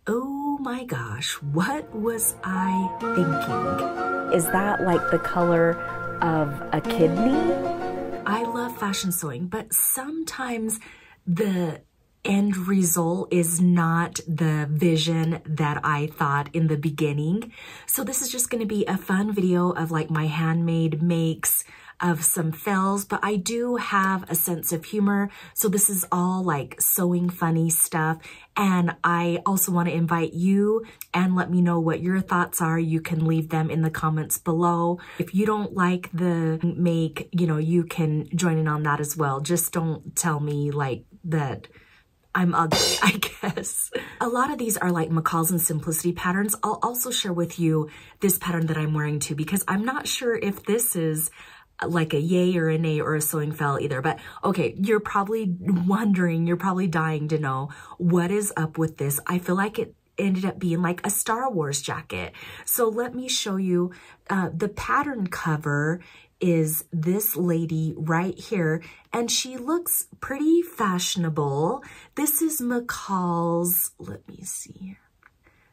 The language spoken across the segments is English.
Oh my gosh, what was I thinking? Is that like the color of a kidney? I love fashion sewing, but sometimes the end result is not the vision that I thought in the beginning. So this is just going to be a fun video of like my handmade makes of some fails, but I do have a sense of humor. So this is all like sewing funny stuff. And I also want to invite you and let me know what your thoughts are. You can leave them in the comments below. If you don't like the make, you know, you can join in on that as well. Just don't tell me like that I'm ugly, I guess. A lot of these are like Mccalls and Simplicity patterns. I'll also share with you this pattern that I'm wearing too, because I'm not sure if this is like a yay or a nay or a sewing fail either. But okay, you're probably wondering, you're probably dying to know what is up with this. I feel like it ended up being like a Star Wars jacket. So let me show you. The pattern cover is this lady right here, and she looks pretty fashionable. This is Mccalls, let me see here.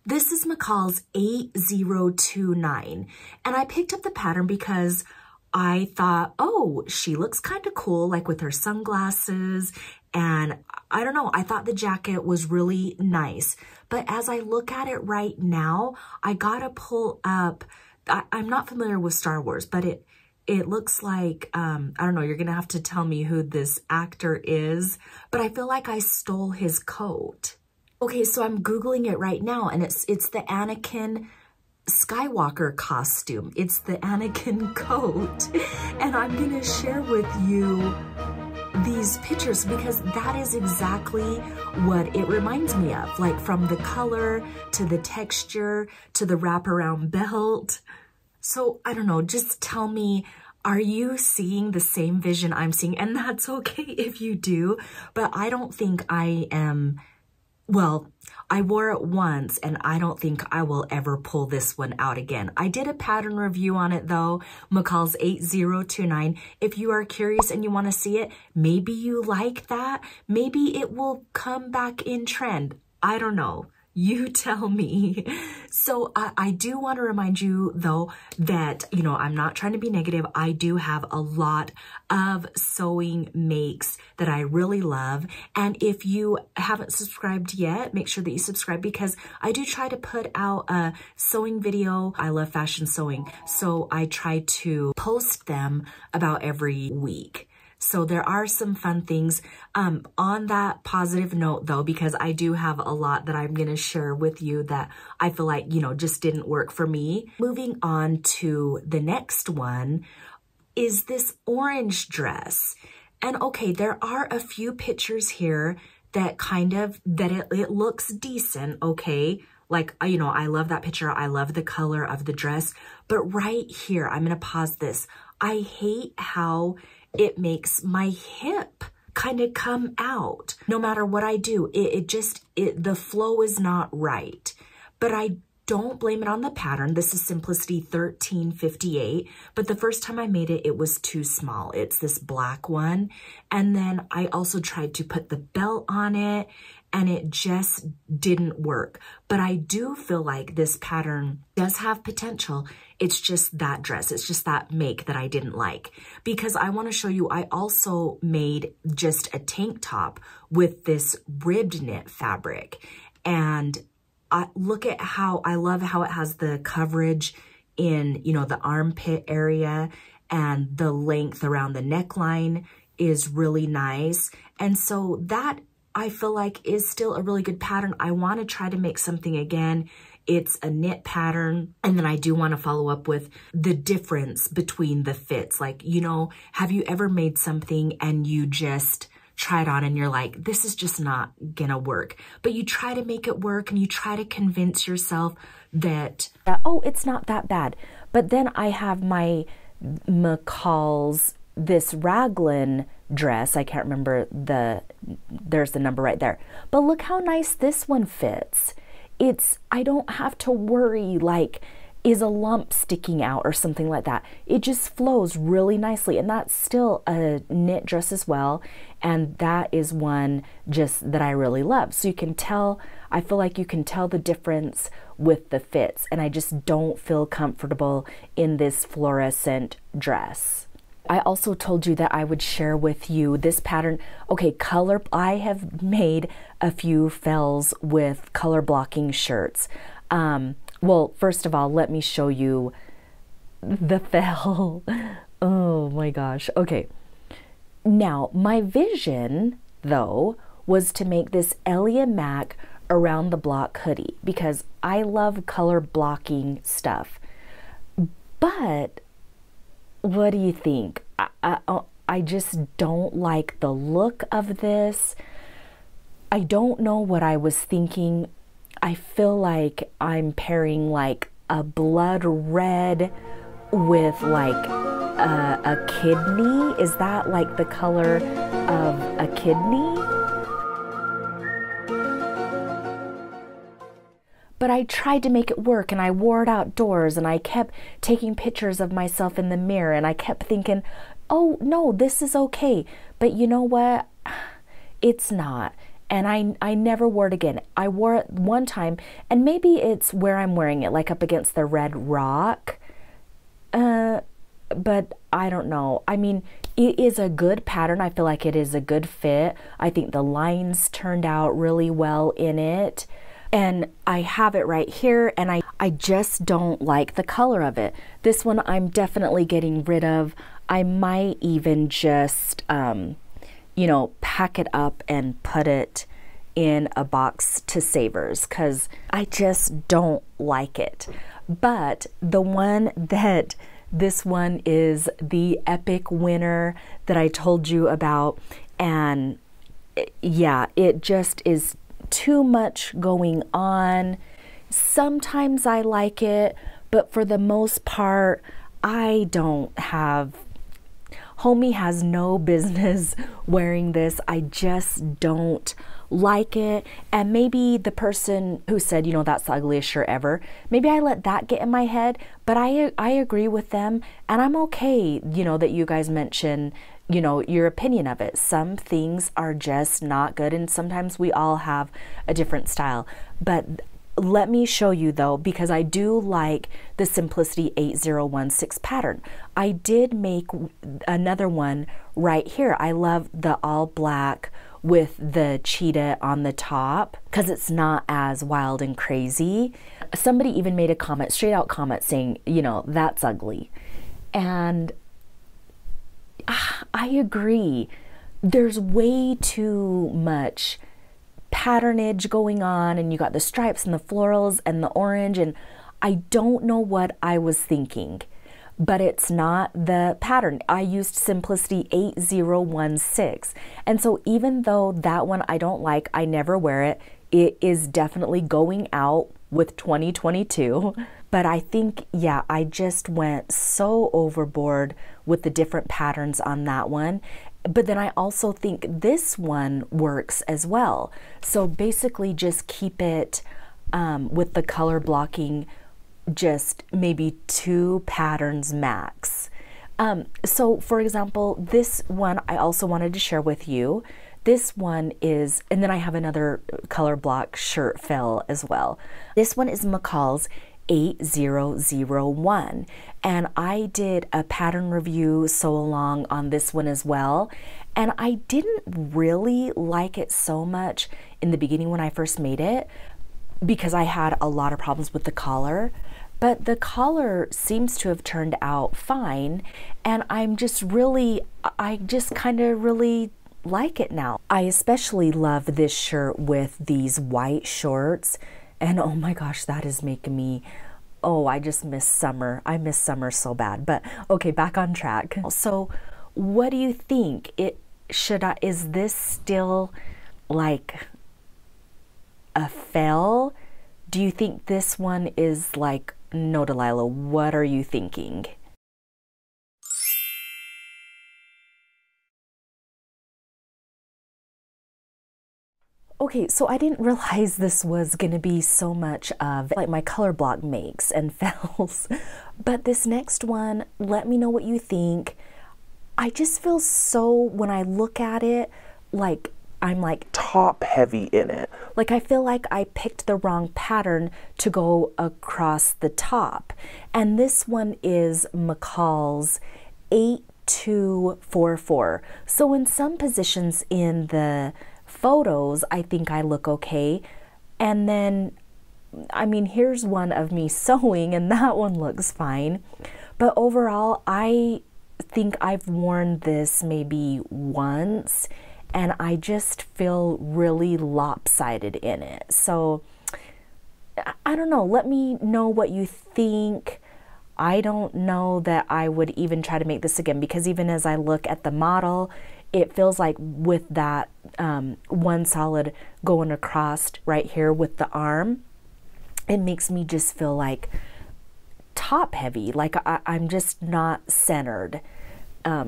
This is Mccalls 8029, and I picked up the pattern because I thought, oh, she looks kind of cool, like with her sunglasses. And I don't know, I thought the jacket was really nice. But as I look at it right now, I gotta pull up, I'm not familiar with Star Wars, but it looks like, I don't know, you're gonna have to tell me who this actor is, but I feel like I stole his coat. Okay, so I'm Googling it right now, and it's the Anakin Skywalker costume. It's the Anakin coat, and I'm gonna share with you these pictures because that is exactly what it reminds me of, like from the color to the texture to the wraparound belt. So I don't know, just tell me, are you seeing the same vision I'm seeing? And that's okay if you do, but I don't think I am. Well, I wore it once and I don't think I will ever pull this one out again. I did a pattern review on it though, Mccalls 8029. If you are curious and you want to see it, maybe you like that. Maybe it will come back in trend. I don't know. You tell me. So I do want to remind you though that, you know, I'm not trying to be negative. I do have a lot of sewing makes that I really love. And if you haven't subscribed yet, make sure that you subscribe because I do try to put out a sewing video. I love fashion sewing, so I try to post them about every week. So there are some fun things. On that positive note though, because I do have a lot that I'm gonna share with you that I feel like, you know, just didn't work for me. Moving on to the next one is this orange dress. And okay, there are a few pictures here that kind of, it looks decent, okay? Like, you know, I love that picture. I love the color of the dress. But right here, I'm gonna pause this. I hate how it makes my hip kind of come out. No matter what I do, the flow is not right. But I don't blame it on the pattern. This is Simplicity 1358, but the first time I made it, it was too small. It's this black one. And then I also tried to put the belt on it and it just didn't work. But I do feel like this pattern does have potential. It's just that dress. It's just that make that I didn't like. Because I want to show you, I also made just a tank top with this ribbed knit fabric. And look at how, I love how it has the coverage in, you know, the armpit area, and the length around the neckline is really nice. And so that I feel like is still a really good pattern. I want to try to make something again. It's a knit pattern. And then I do want to follow up with the difference between the fits. Like, you know, have you ever made something and you just try it on and you're like, this is just not gonna work. But you try to make it work and you try to convince yourself that, oh, it's not that bad. But then I have my Mccalls, this raglan dress. I can't remember there's the number right there. But look how nice this one fits. I don't have to worry like, is a lump sticking out or something like that. It just flows really nicely. And that's still a knit dress as well. And that is one just that I really love. So you can tell I feel like you can tell the difference with the fits, and I just don't feel comfortable in this fluorescent dress. I also told you that I would share with you this pattern. Okay, color, I have made a few fells with color blocking shirts. Well, first of all, let me show you the fell. Oh my gosh. Okay. Now, my vision, though, was to make this Ellie and Mac around the block hoodie because I love color blocking stuff. But what do you think? I just don't like the look of this. I don't know what I was thinking. I feel like I'm pairing like a blood red with like a kidney. Is that like the color of a kidney? But I tried to make it work, and I wore it outdoors, and I kept taking pictures of myself in the mirror, and I kept thinking, oh no, this is okay. But you know what? It's not. And I never wore it again. I wore it one time, and maybe it's where I'm wearing it, like up against the red rock. But I don't know. I mean, it is a good pattern. I feel like it is a good fit. I think the lines turned out really well in it. And I have it right here, and I just don't like the color of it. This one I'm definitely getting rid of. I might even just, you know, pack it up and put it in a box to savers because I just don't like it. But the one that this one is the epic winner that I told you about, and yeah, it just is too much going on. Sometimes I like it, but for the most part, I don't have. Homie has no business wearing this. I just don't like it. And maybe the person who said, you know, that's the ugliest shirt ever, maybe I let that get in my head, but I agree with them, and I'm okay, you know, that you guys mention, you know, your opinion of it. Some things are just not good, and sometimes we all have a different style. But let me show you though, because I do like the Simplicity 8016 pattern. I did make another one right here. I love the all black with the cheetah on the top because it's not as wild and crazy. Somebody even made a comment, straight out comment, saying, you know, that's ugly. And I agree. There's way too much patternage going on, and you got the stripes and the florals and the orange, and I don't know what I was thinking, but it's not the pattern. I used Simplicity 8016, and so even though that one I don't like, I never wear it, it is definitely going out with 2022. But I think, yeah, I just went so overboard with the different patterns on that one. But then I also think this one works as well. So basically just keep it with the color blocking, just maybe 2 patterns max. So for example, this one I also wanted to share with you. This one is, and then I have another color block shirt fill as well. This one is Mccalls 8001, and I did a pattern review so long on this one as well, and I didn't really like it so much in the beginning when I first made it because I had a lot of problems with the collar, but the collar seems to have turned out fine, and I just kind of really like it now. I especially love this shirt with these white shorts. And oh my gosh, that is making me, oh, I just miss summer. I miss summer so bad. But okay, back on track. So what do you think? Is this still like a fail? Do you think this one is like, no, Delilah, what are you thinking? Okay, so I didn't realize this was going to be so much of like my color block makes and fails. But this next one, let me know what you think. I just feel so, when I look at it, like I'm like top heavy in it. Like I feel like I picked the wrong pattern to go across the top. And this one is Mccalls 8244. So in some positions in the photos, I think I look okay. And then, I mean, here's one of me sewing and that one looks fine. But overall, I think I've worn this maybe once and I just feel really lopsided in it. So I don't know, let me know what you think. I don't know that I would even try to make this again, because even as I look at the model, it feels like with that one solid going across right here with the arm, it makes me just feel like top heavy, like I'm just not centered.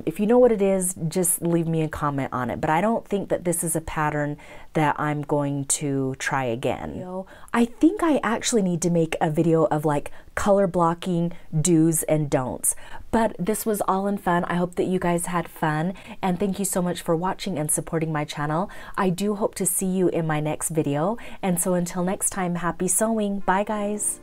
If you know what it is, just leave me a comment on it. But I don't think that this is a pattern that I'm going to try again. I think I actually need to make a video of like color blocking do's and don'ts. But this was all in fun. I hope that you guys had fun. And thank you so much for watching and supporting my channel. I do hope to see you in my next video. And so until next time, happy sewing. Bye guys.